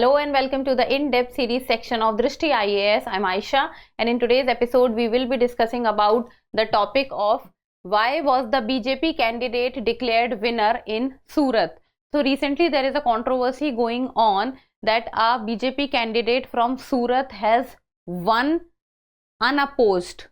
Hello and welcome to the in-depth series section of Drishti IAS. I'm Aisha, and in today's episode we will be discussing about the topic of why was the BJP candidate declared winner in Surat. So recently there is a controversy going on that a BJP candidate from Surat has won unopposed.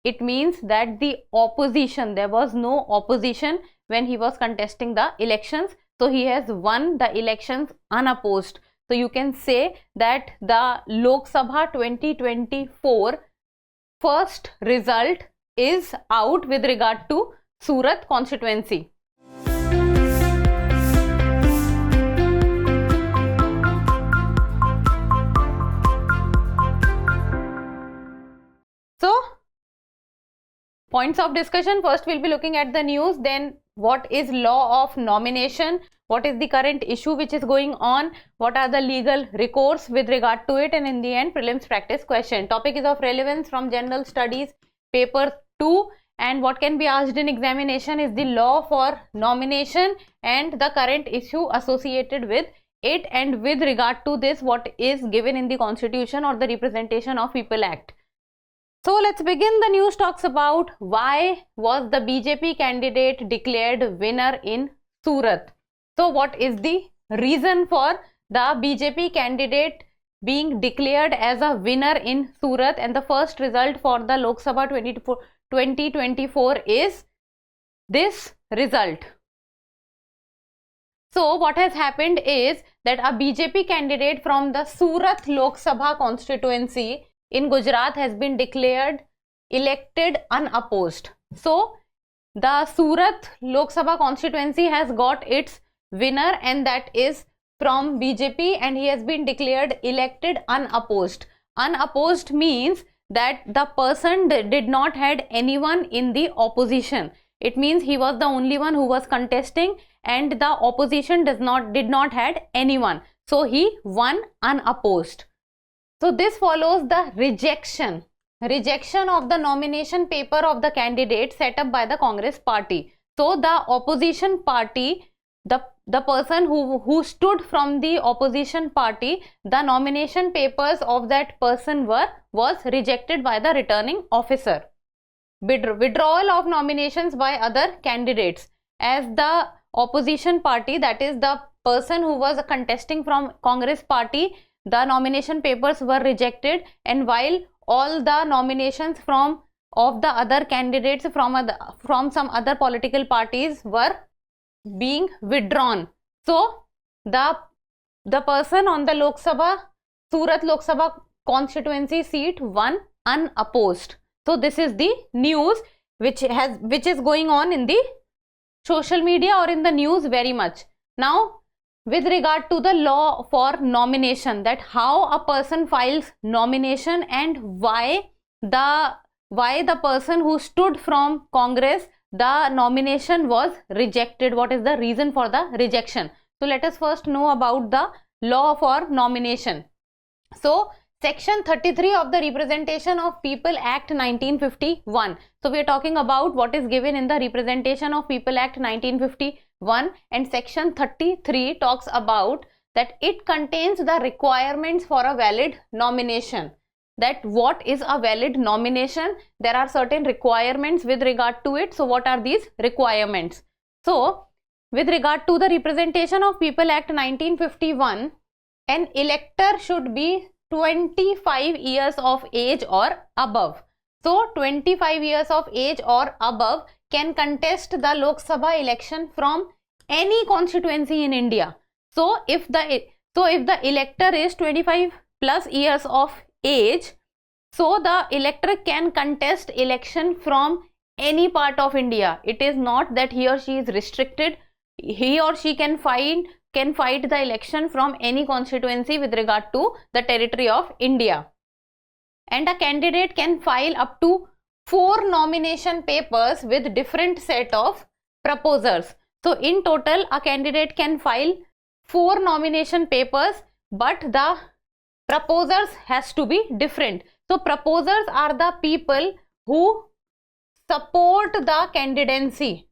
It means that the opposition, there was no opposition when he was contesting the elections. So he has won the elections unopposed. So you can say that the Lok Sabha 2024 first result is out with regard to Surat constituency. So points of discussion, first we'll be looking at the news, then what is law of nomination, what is the current issue which is going on, what are the legal recourse with regard to it, and in the end prelims practice question. Topic is of relevance from general studies paper 2, and what can be asked in examination is the law for nomination and the current issue associated with it, and with regard to this what is given in the Constitution or the Representation of People Act. So let's begin. The news talks about why was the BJP candidate declared winner in Surat. So what is the reason for the BJP candidate being declared as a winner in Surat, and the first result for the Lok Sabha 2024 is this result. So what has happened is that a BJP candidate from the Surat Lok Sabha constituency in Gujarat has been declared elected unopposed. So the Surat Lok Sabha constituency has got its winner, and that is from BJP, and he has been declared elected unopposed. Unopposed means that the person did not had anyone in the opposition. It means he was the only one who was contesting and the opposition did not had anyone. So he won unopposed. So this follows the rejection of the nomination paper of the candidate set up by the Congress party. So the opposition party, the person who stood from the opposition party, the nomination papers of that person was rejected by the returning officer. Withdrawal of nominations by other candidates, as the opposition party, that is the person who was contesting from Congress party, the nomination papers were rejected, and while all the nominations of the other candidates from some other political parties were being withdrawn. So the person on the Surat Lok Sabha constituency seat won unopposed. So this is the news which is going on in the social media or in the news very much. Now with regard to the law for nomination, that how a person files nomination and why the person who stood from Congress, the nomination was rejected, what is the reason for the rejection. So let us first know about the law for nomination. So Section 33 of the Representation of People Act 1951. So we are talking about what is given in the Representation of People Act 1951, and Section 33 talks about that it contains the requirements for a valid nomination. That what is a valid nomination? There are certain requirements with regard to it. So what are these requirements? So with regard to the Representation of People Act 1951, an elector should be 25 years of age or above. So 25 years of age or above can contest the Lok Sabha election from any constituency in India. So if the elector is 25 plus years of age, so the elector can contest election from any part of India. It is not that he or she is restricted. He or she can fight the election from any constituency with regard to the territory of India. And a candidate can file up to 4 nomination papers with different set of proposers. So in total a candidate can file 4 nomination papers, but the proposers has to be different. So proposers are the people who support the candidacy.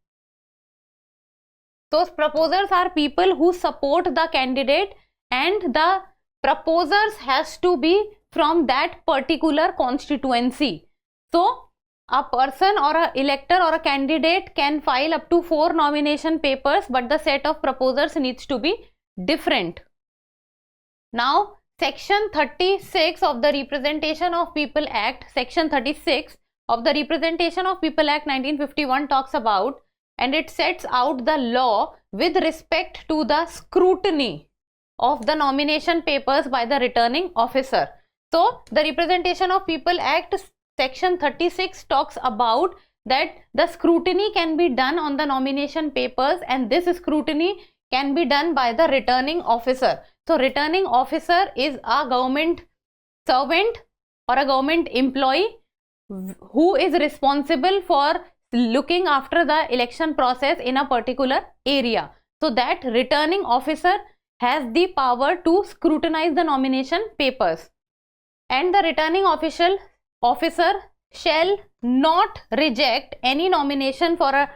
Those proposers are people who support the candidate, and the proposers has to be from that particular constituency. So a person or a elector or a candidate can file up to 4 nomination papers, but the set of proposers needs to be different. Now, Section 36 of the Representation of People Act, Section 36 of the Representation of People Act 1951 talks about, and it sets out the law with respect to the scrutiny of the nomination papers by the returning officer. So, the Representation of People Act Section 36 talks about that the scrutiny can be done on the nomination papers, and this scrutiny can be done by the returning officer. So, returning officer is a government servant or a government employee who is responsible for looking after the election process in a particular area. So, that returning officer has the power to scrutinize the nomination papers, and the returning officer shall not reject any nomination for a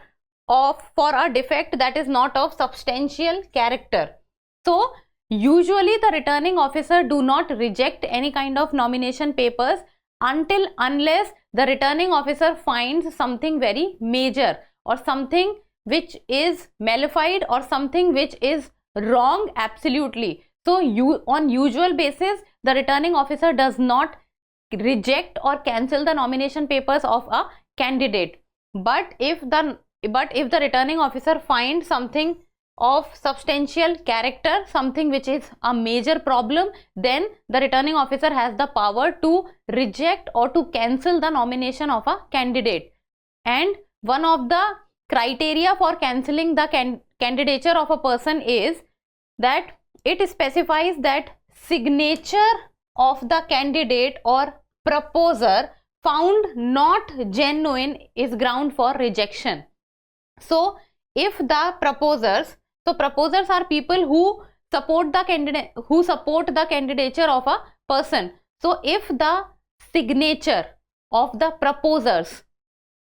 defect that is not of substantial character. So, usually the returning officer do not reject any kind of nomination papers unless the returning officer finds something very major or something which is malified or something which is wrong absolutely. So, on usual basis, the returning officer does not reject or cancel the nomination papers of a candidate. But if the returning officer finds something of substantial character, something which is a major problem, then the returning officer has the power to reject or to cancel the nomination of a candidate. And one of the criteria for cancelling the candidature of a person is that it specifies that signature of the candidate or proposer found not genuine is ground for rejection. So, if the proposers are people who support the candidature of a person. So, if the signature of the proposers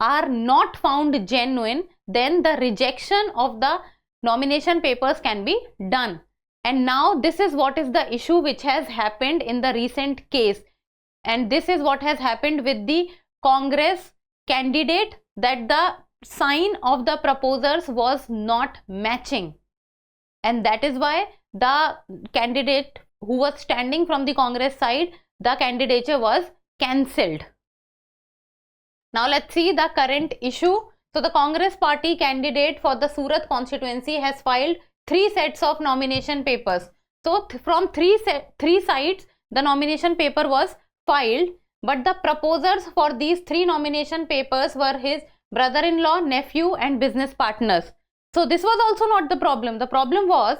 are not found genuine, then the rejection of the nomination papers can be done. And now this is what is the issue which has happened in the recent case, and this is what has happened with the Congress candidate, that the sign of the proposers was not matching, and that is why the candidate who was standing from the Congress side, the candidature was cancelled. Now let's see the current issue. So the Congress party candidate for the Surat constituency has filed 3 sets of nomination papers. So from three sides the nomination paper was filed, but the proposers for these 3 nomination papers were his brother-in-law, nephew and business partners. So this was also not the problem. The problem was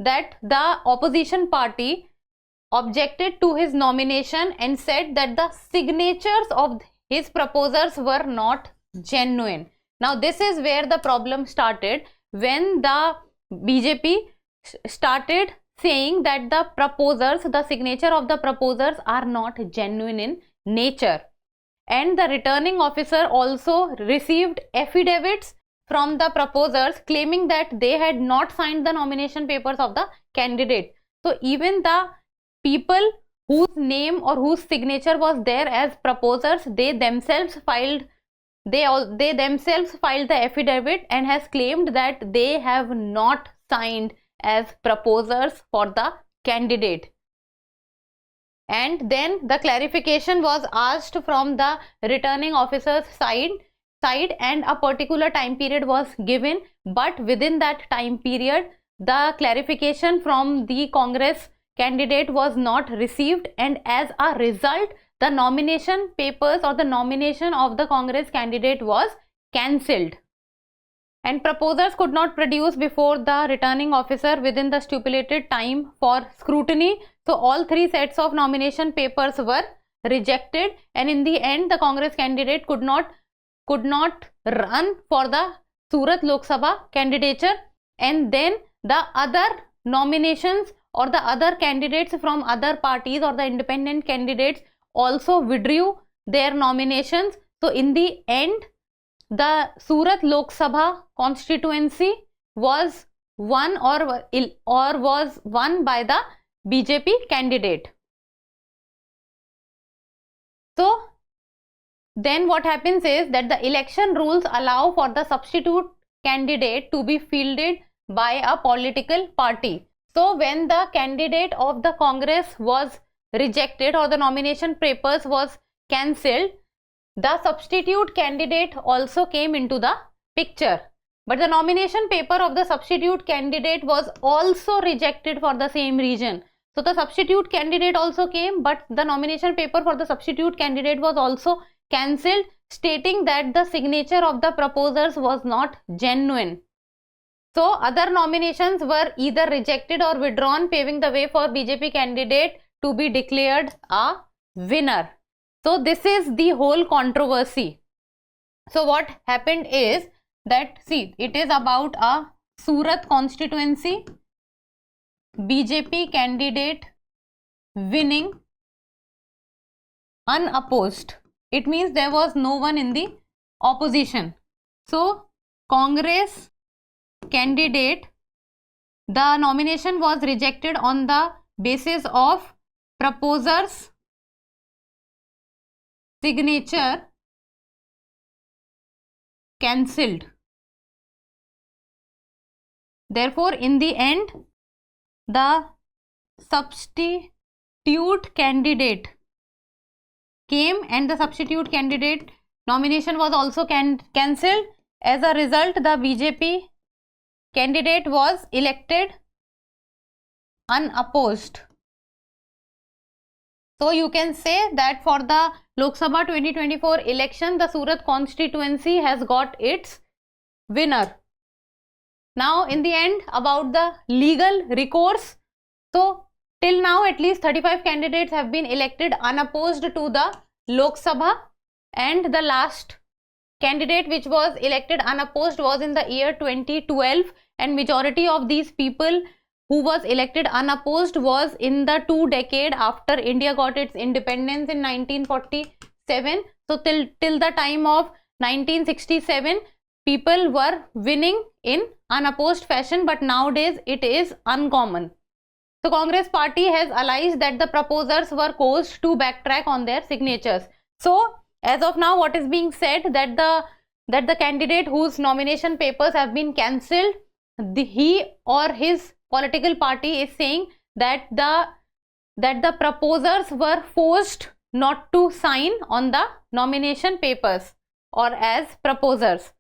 that the opposition party objected to his nomination and said that the signatures of his proposers were not genuine. Now this is where the problem started, when the BJP started saying that the signature of the proposers are not genuine in nature. And the returning officer also received affidavits from the proposers claiming that they had not signed the nomination papers of the candidate. So even the people whose name or whose signature was there as proposers, they themselves filed the affidavit and has claimed that they have not signed as proposers for the candidate. And then the clarification was asked from the returning officer's side, and a particular time period was given, but within that time period the clarification from the Congress candidate was not received, and as a result the nomination papers or the nomination of the Congress candidate was cancelled, and proposers could not produce before the returning officer within the stipulated time for scrutiny. So all 3 sets of nomination papers were rejected, and in the end the Congress candidate could not run for the Surat Lok Sabha candidature, and then the other nominations or the other candidates from other parties or the independent candidates also withdrew their nominations. So in the end the Surat Lok Sabha constituency was won by the BJP candidate. So then what happens is that the election rules allow for the substitute candidate to be fielded by a political party. So when the candidate of the Congress was rejected or the nomination papers was cancelled, the substitute candidate also came into the picture. But the nomination paper of the substitute candidate was also rejected for the same reason. So the substitute candidate also came, but the nomination paper for the substitute candidate was also cancelled, stating that the signature of the proposers was not genuine. So other nominations were either rejected or withdrawn, paving the way for BJP candidate to be declared a winner. So this is the whole controversy. So what happened is that, see, it is about a Surat constituency, BJP candidate winning unopposed. It means there was no one in the opposition. So Congress candidate, the nomination was rejected on the basis of proposers' signature cancelled. Therefore, in the end, the substitute candidate came and the substitute candidate nomination was also cancelled. As a result, the BJP candidate was elected unopposed. So you can say that for the Lok Sabha 2024 election, the Surat constituency has got its winner. Now in the end, about the legal recourse. So till now at least 35 candidates have been elected unopposed to the Lok Sabha, and the last candidate which was elected unopposed was in the year 2012, and majority of these people who was elected unopposed was in the 2 decades after India got its independence in 1947. So till the time of 1967, people were winning in unopposed fashion, but nowadays it is uncommon. So Congress party has alleged that the proposers were caused to backtrack on their signatures. So as of now, what is being said that the candidate whose nomination papers have been cancelled, he or his political party is saying that the proposers were forced not to sign on the nomination papers or as proposers.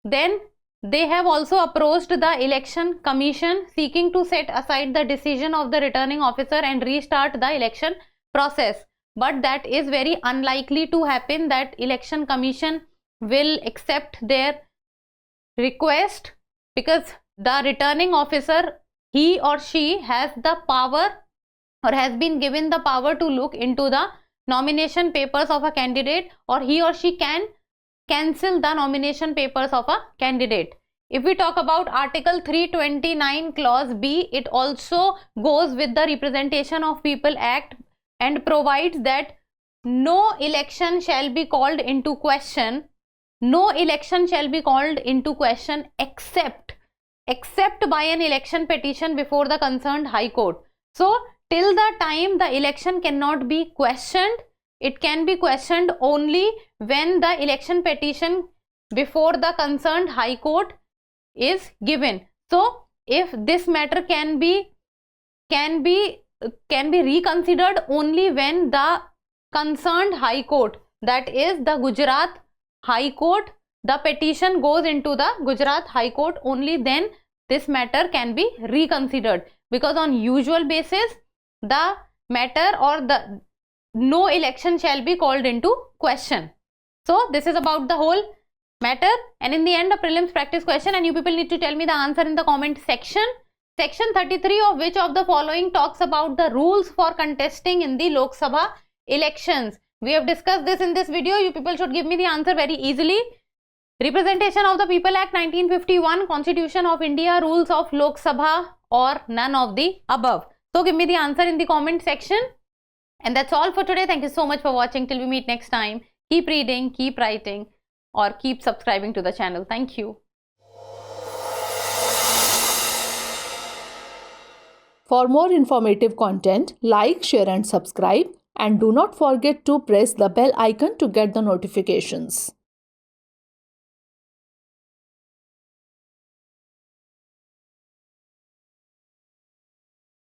Then they have also approached the Election Commission seeking to set aside the decision of the returning officer and restart the election process. But that is very unlikely to happen, that Election Commission will accept their request, because the returning officer, he or she has the power or has been given the power to look into the nomination papers of a candidate, or he or she can cancel the nomination papers of a candidate. If we talk about Article 329 Clause B, it also goes with the Representation of People Act and provides that no election shall be called into question. No election shall be called into question except by an election petition before the concerned High Court. So till the time the election cannot be questioned, it can be questioned only when the election petition before the concerned High Court is given. So if this matter can be reconsidered only when the concerned High Court, that is the Gujarat High Court, the petition goes into the Gujarat High Court, only then this matter can be reconsidered, because on usual basis the matter or the no election shall be called into question. So this is about the whole matter, and in the end a prelims practice question, and you people need to tell me the answer in the comment section. Section 33 of which of the following talks about the rules for contesting in the Lok Sabha elections? We have discussed this in this video. You people should give me the answer very easily. Representation of the People Act 1951, Constitution of India, rules of Lok Sabha, or none of the above. So give me the answer in the comment section. And that's all for today. Thank you so much for watching. Till we meet next time, keep reading, keep writing, or keep subscribing to the channel. Thank you. For more informative content, like, share and subscribe, and do not forget to press the bell icon to get the notifications.